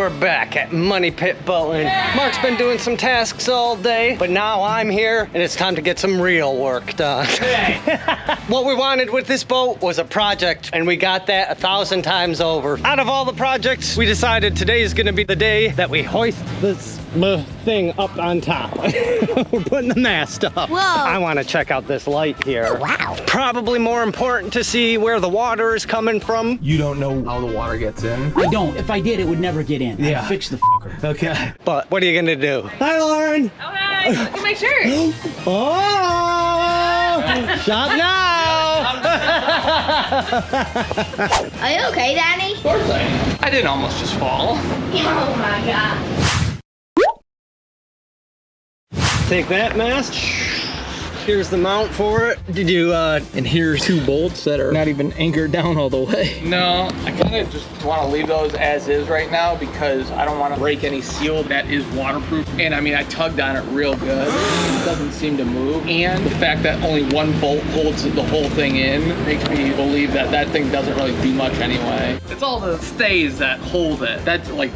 we're back at Money Pit Boating. Mark's been doing some tasks all day, but now I'm here and it's time to get some real work done. What we wanted with this boat was a project, and we got that 1,000 times over. Out of all the projects, we decided today is gonna be the day that we hoist this thing up on top. We're putting the mast up. Whoa. I wanna check out this light here. Oh, wow. Probably more important to see where the water is coming from. You don't know how the water gets in? I don't. If I did, it would never get in. Yeah. I'd fix the fucker. Okay. But what are you gonna do? Hi, Lauren. Oh, hi. Look at my shirt. Oh, shop now. Are you okay, Danny? Of course I am. I didn't almost just fall. Oh my god. Take that mast. Here's the mount for it. Did you, And here's 2 bolts that are not even anchored down all the way. No, I kind of just want to leave those as is right now because I don't want to break any seal that is waterproof. And I mean, I tugged on it real good. It doesn't seem to move. And the fact that only 1 bolt holds the whole thing in makes me believe that that thing doesn't really do much anyway. It's all the stays that hold it. That's like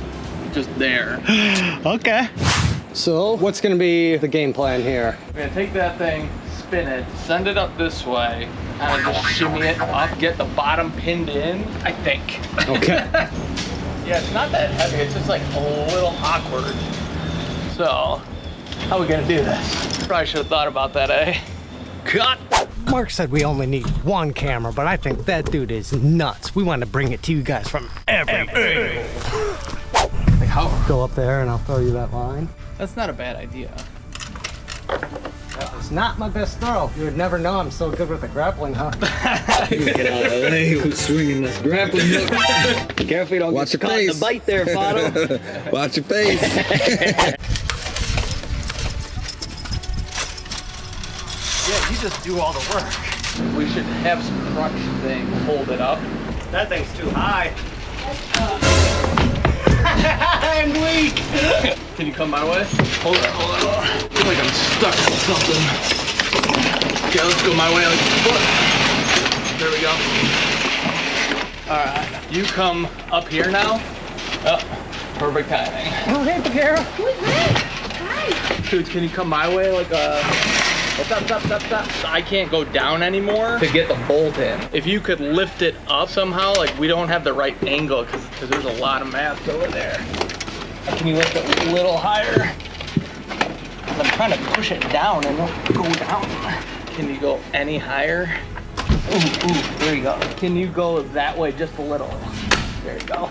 just there. okay. So what's gonna be the game plan here? I'm gonna take that thing, spin it, send it up this way, and just shimmy it up, get the bottom pinned in, I think. Okay. Yeah, it's not that heavy, it's just like a little awkward. So, how are we gonna do this? Probably should have thought about that, eh? Cut! Mark said we only need 1 camera, but I think that dude is nuts. We want to bring it to you guys from every angle. Like how? Go up there and I'll throw you that line. That's not a bad idea. It's not my best throw. You would never know I'm so good with the grappling hook. Get out of the way, who's swinging this grappling hook? Careful you don't Watch get your caught in face. the bite there, Fado. Watch your face. Yeah, you just do all the work. We should have some crutch thing, hold it up. That thing's too high. I'm weak. Can you come my way? Hold on. I feel like I'm stuck in something. Okay, let's go my way like foot. There we go. All right, you come up here now. Oh, perfect timing. Oh, hey, Bagheera. Hi. Dude, can you come my way like a... Stop. I can't go down anymore to get the bolt in. If you could lift it up somehow, like we don't have the right angle because there's a lot of mast over there. Can you lift it a little higher? I'm trying to push it down and go down. Can you go any higher? Ooh, there you go. Can you go that way just a little? There you go.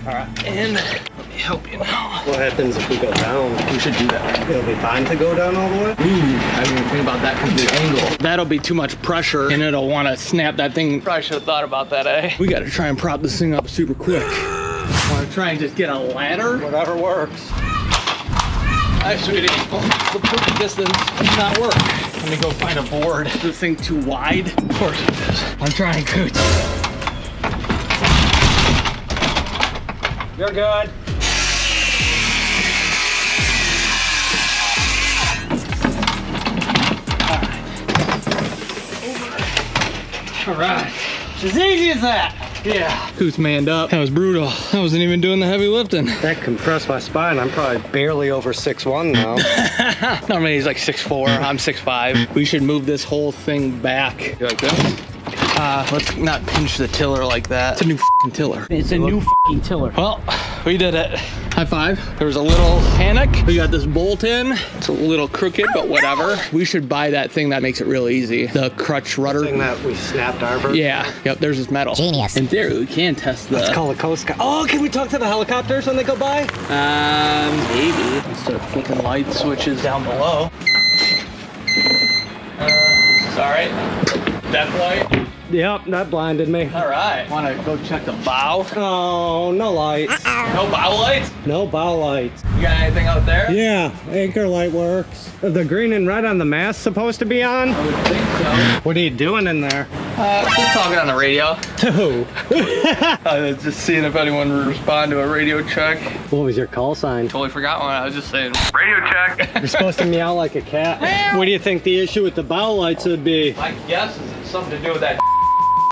All right, and let me help you now. What happens if we go down? We should do that. It'll be fine to go down all the way? Ooh, I didn't even think about that because of the angle. That'll be too much pressure and it'll want to snap that thing. Probably should have thought about that, eh? We got to try and prop this thing up super quick. Want to try and just get a ladder? Whatever works. Hi, sweetie. Well, the perfect distance does not work. Let me go find a board. Is this thing too wide? Of course it is. I'm trying, Coots. You're good. All right. It's as easy as that. Yeah. Coots manned up. That was brutal. I wasn't even doing the heavy lifting. That compressed my spine. I'm probably barely over 6'1" now. Normally he's like 6'4", I'm 6'5". We should move this whole thing back. You like this? Let's not pinch the tiller like that. It's a new f***ing tiller. It's a new fucking tiller. Well, we did it. High five. There was a little panic. We got this bolt in. It's a little crooked, but whatever. We should buy that thing that makes it real easy. The crutch rudder. Thing that we snapped our Yeah. Yep, there's this metal. Genius. In theory, we can test the... Let's call the Coast Guard. Oh, can we talk to the helicopters when they go by? Maybe. Let's start flicking light switches down below. Sorry. That light. Yep, that blinded me. All right. Want to go check the bow? Oh, no lights. No bow lights? No bow lights. You got anything out there? Yeah, anchor light works. The green and red on the mast supposed to be on? I would think so. What are you doing in there? Just talking on the radio. To who? Just seeing if anyone would respond to a radio check. What was your call sign? Totally forgot one. I was just saying, radio check. You're supposed to meow like a cat. What do you think the issue with the bow lights would be? My guess is it's something to do with that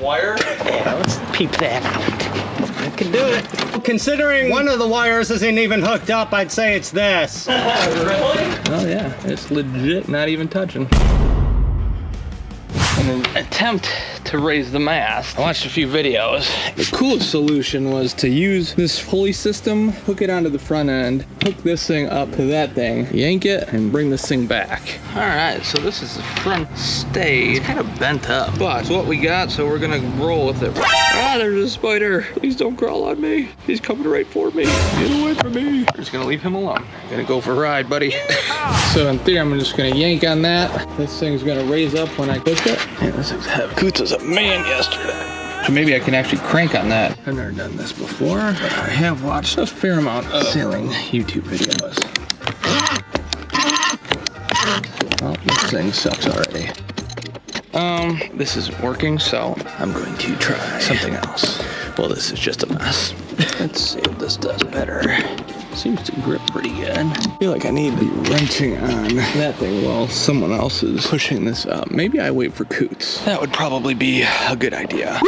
wire. Yeah, let's peep that out. can do it. Considering one of the wires isn't even hooked up, I'd say it's this. Really? Oh yeah, it's legit not even touching. In an attempt to raise the mast, I watched a few videos. The coolest solution was to use this pulley system, hook it onto the front end, hook this thing up to that thing, yank it, and bring this thing back. All right, so this is the front stay. It's kind of bent up, but it's what we got, so we're gonna roll with it. Ah, there's a spider. Please don't crawl on me. He's coming right for me. Get away from me. We're just gonna leave him alone. Gonna go for a ride, buddy. So in theory, I'm just gonna yank on that. This thing's gonna raise up when I push it. Man, this thing's heavy. Coots was a man yesterday. So maybe I can actually crank on that. I've never done this before, but I have watched a fair amount of sailing YouTube videos. Well, this thing sucks already. This isn't working, so I'm going to try something else. Well, this is just a mess. Let's see if this does better. Seems to grip pretty good. I feel like I need to be wrenching on that thing while someone else is pushing this up. Maybe I wait for Coots. That would probably be a good idea.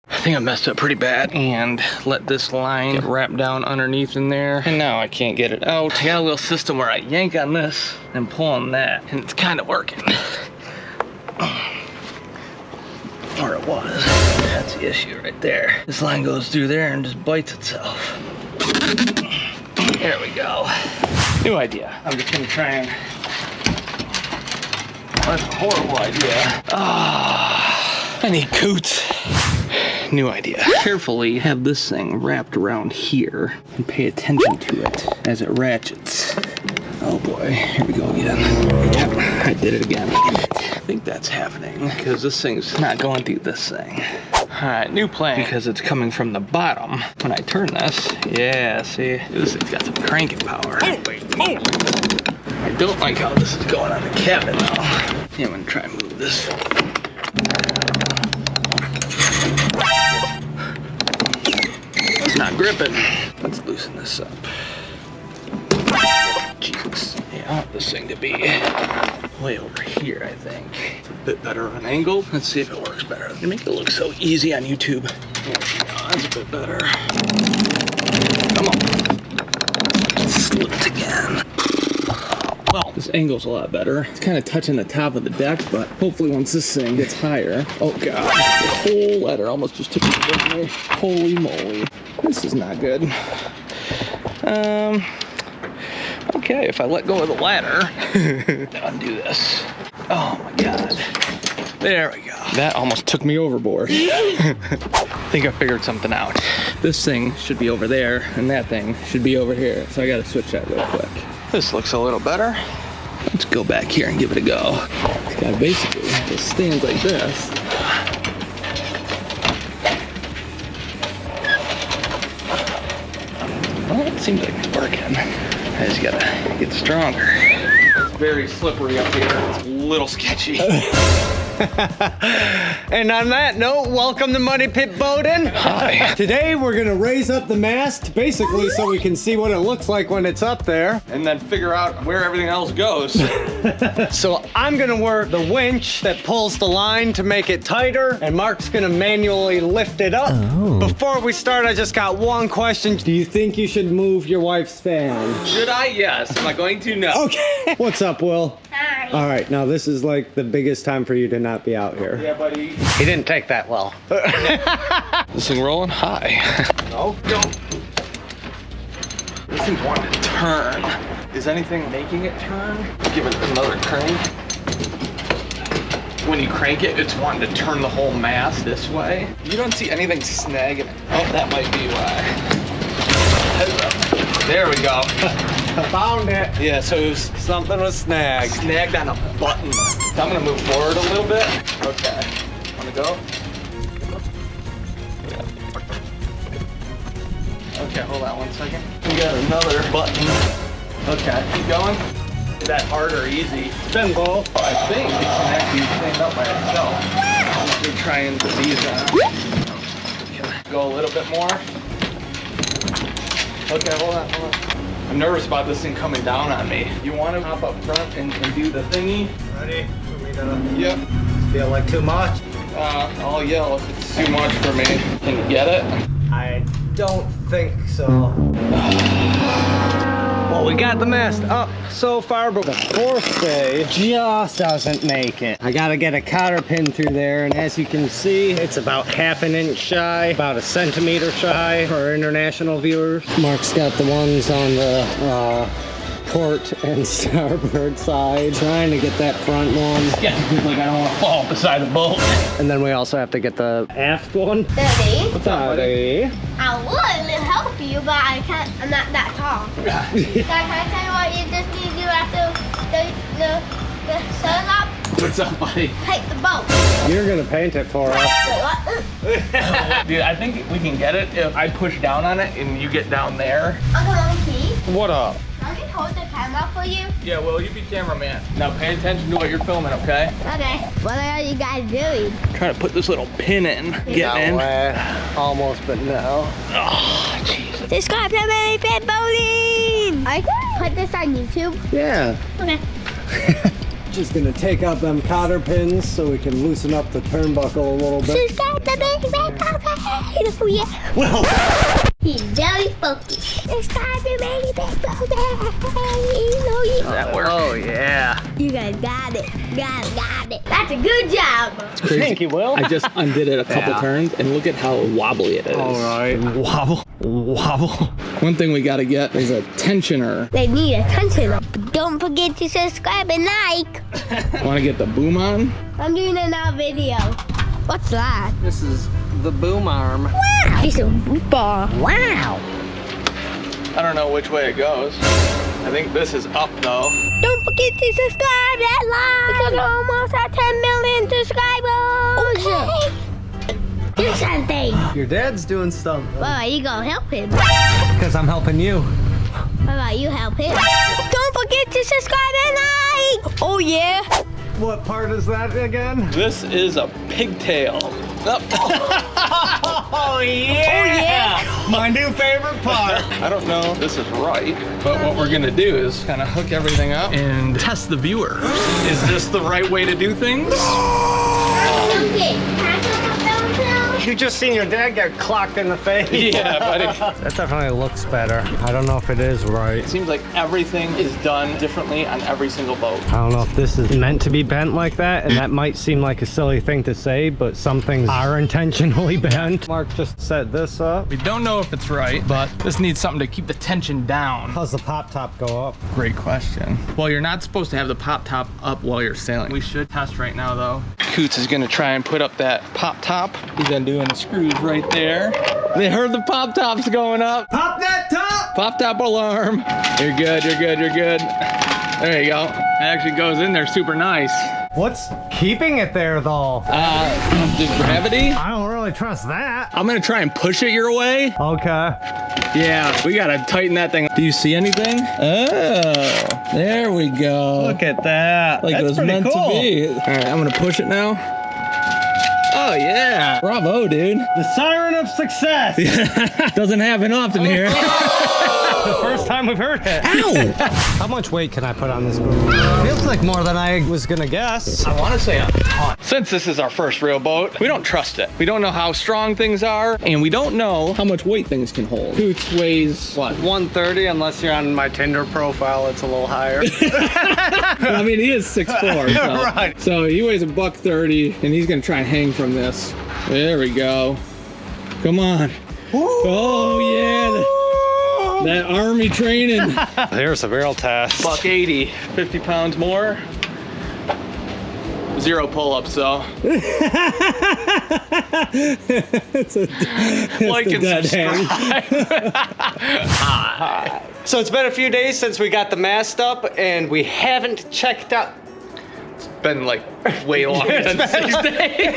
I think I messed up pretty bad and let this line get wrapped down underneath in there. And now I can't get it out. I got a little system where I yank on this and pull on that, and it's kind of working. Or it was. That's the issue right there. This line goes through there and just bites itself. There we go. New idea. I'm just gonna try and... That's a horrible idea. Ah, I need Coots. New idea. Carefully have this thing wrapped around here and pay attention to it as it ratchets. Oh boy, here we go again. Yep, I did it again. I think that's happening because this thing's not going through this thing. All right, new plan, because it's coming from the bottom. When I turn this, yeah, see, this thing's got some cranking power. I don't like how this is going on the cabin though. Yeah, I'm gonna try and move this. It's not gripping. Let's loosen this up. Jesus. Yeah, I want this thing to be way over here, I think. It's a bit better on angle. Let's see if it works better. You make it look so easy on YouTube. There we go. That's a bit better. Come on. It slipped again. Well, this angle's a lot better. It's kind of touching the top of the deck, but hopefully once this thing gets higher... Oh God, the whole ladder almost just took me with me. Holy moly. This is not good. Okay, if I let go of the ladder, undo this. Oh my God. There we go. That almost took me overboard. I think I figured something out. This thing should be over there, and that thing should be over here. So I gotta switch that real quick. This looks a little better. Let's go back here and give it a go. It's got basically just stands like this. Well, it seems like it's working. I just gotta get stronger. It's very slippery up here. It's a little sketchy. And on that note, welcome to Muddy Pit Boating. Hi. Today we're gonna raise up the mast, basically so we can see what it looks like when it's up there. And then figure out where everything else goes. So I'm gonna work the winch that pulls the line to make it tighter, and Mark's gonna manually lift it up. Oh. Before we start, I just got one question. Do you think you should move your wife's fan? Should I? Yes. Am I going to? No. Okay. What's up, Will? Hi. All right, now this is like the biggest time for you to not be out here. Yeah, buddy. He didn't take that well. This thing rolling? Hi. No? Go. This thing's wanting to turn. Is anything making it turn? Give it another crank. When you crank it, it's wanting to turn the whole mast this way. You don't see anything snagging it. Oh, that might be why. There we go. Found it. Yeah, so it was Something was snagged. snagged on a button. So I'm gonna move forward a little bit. Okay. Wanna go? Okay, hold on 1 second. We got another button. Okay, keep going. Is that hard or easy? Spin both. I think it can actually stand up by itself. Just be trying to ease that. Okay. Go a little bit more. Okay, hold on. I'm nervous about this thing coming down on me. You want to hop up front and do the thingy? Ready for me to Yep. feel like too much? I'll yell if it's too much for me. Can you get it? I don't think so. Well, we got the mast up so far, but the forestay just doesn't make it. I gotta get a cotter pin through there, and as you can see, it's about ½ an inch shy, about 1 centimeter shy for our international viewers. Mark's got the ones on the port and starboard side, trying to get that front one. Yeah, like I don't want to fall beside the boat. And then we also have to get the aft one. Daddy, What's up, buddy? I would help you, but I can't. I'm not that tall. Dad, can I tell you what you just need to do after the sun up? What's up, buddy? Take the boat. You're gonna paint it for us. Wait, what? Dude, I think we can get it if I push down on it and you get down there. Uncle Monkey, What up? can I hold the camera for you? Yeah, well, you be cameraman. Now pay attention to what you're filming, okay? Okay. What are you guys doing? Trying to put this little pin in. Get in. Almost, but no. Oh, Jesus. Subscribe to Many Pet Boating. I can put this on YouTube. Yeah. Okay. Just gonna take out them cotter pins so we can loosen up the turnbuckle a little bit. Subscribe to Many Pet Boating. Oh yeah. Well, He's very funky. Subscribe to Many Pet Boating. Oh yeah. That works. oh yeah. You guys got it. Got it. That's a good job. Thank you, Will. I just undid it a couple Yeah. turns and look at how wobbly it is. All right. Wobble, wobble. One thing we gotta get is a tensioner. They need attention. Don't forget to subscribe and like. Wanna get the boom on? I'm doing another video. What's that? This is the boom arm. Wow. It's a bar. Wow. I don't know which way it goes. I think this is up though. Don't forget to subscribe and like. Because we're almost at 10 million subscribers. Okay. Do something. Your dad's doing something. Well, are you gonna help him? Because I'm helping you. How about you help him? Don't forget to subscribe and like. Oh yeah. What part is that again? This is a pigtail. Up. Oh yeah! My new favorite part. I don't know if this is right, but what we're gonna do is kind of hook everything up and test the viewer. Is this the right way to do things? Okay. Can I come up down You just seen your dad get clocked in the face. Yeah, buddy. That definitely looks better. I don't know if it is right. It seems like everything is done differently on every single boat. I don't know if this is meant to be bent like that, and that might seem like a silly thing to say, but some things are intentionally bent. Mark just set this up. We don't know if it's right, but this needs something to keep the tension down. How's the pop top go up? Great question. Well, you're not supposed to have the pop top up while you're sailing. We should test right now though. Coots is gonna try and put up that pop top. He's undoing the screws right there. They heard the pop tops going up. Pop that top! Pop top alarm. You're good, you're good, you're good. There you go. It actually goes in there super nice. What's keeping it there though? The gravity? I don't really trust that. I'm gonna try and push it your way. Okay. Yeah, we gotta tighten that thing. Do you see anything? Oh, there we go. Look at that. Like That's it was pretty meant cool. to be. All right, I'm gonna push it now. Oh yeah, bravo, dude. The siren of success. Doesn't happen often here. The first time we've heard it. Ow! How much weight can I put on this boat? Feels like more than I was gonna guess. I want to say a ton. Since this is our first real boat, we don't trust it. We don't know how strong things are, and we don't know how much weight things can hold. Coots weighs what? 130, unless you're on my Tinder profile, it's a little higher. I mean, he is 6'4", so. Right. So he weighs $130, and he's gonna try and hang from this. There we go. Come on. Oh yeah. That army training. Here's a real test. $180, 50 pounds more. 0 pull-ups though. Like and subscribe. So it's been a few days since we got the mast up, and we haven't checked out. Been like way longer than 6 days.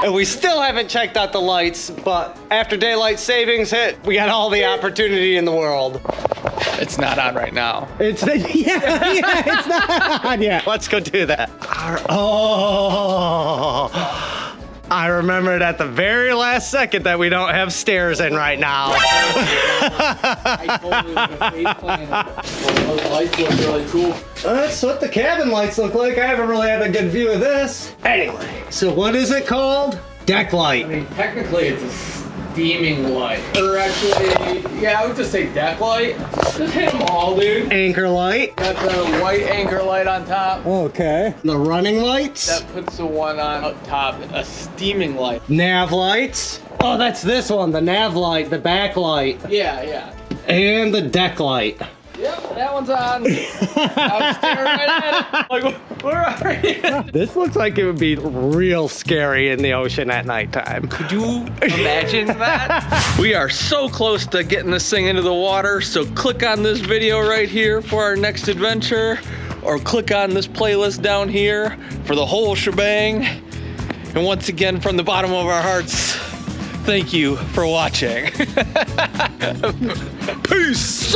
And we still haven't checked out the lights, but after daylight savings hit, we got all the opportunity in the world. It's not on right now. It's it's not on yet. Let's go do that. Oh, I remembered at the very last second that we don't have stairs in right now. I totally was a face plan. Those lights look really cool. That's what the cabin lights look like. I haven't really had a good view of this. Anyway, so what is it called? Deck light. I mean, technically it's a steaming light. Or actually, yeah, I would just say deck light. Just hit them all, dude. Anchor light. Got the white anchor light on top. Okay. The running lights. That puts the one on up top, a steaming light. Nav lights. Oh, that's this one, the nav light, the back light. Yeah, yeah. And the deck light. Yep, that one's on. I was staring right at it. Like, where are you? This looks like it would be real scary in the ocean at nighttime. Could you imagine that? We are so close to getting this thing into the water, so click on this video right here for our next adventure, or click on this playlist down here for the whole shebang. And once again, from the bottom of our hearts, thank you for watching. Peace!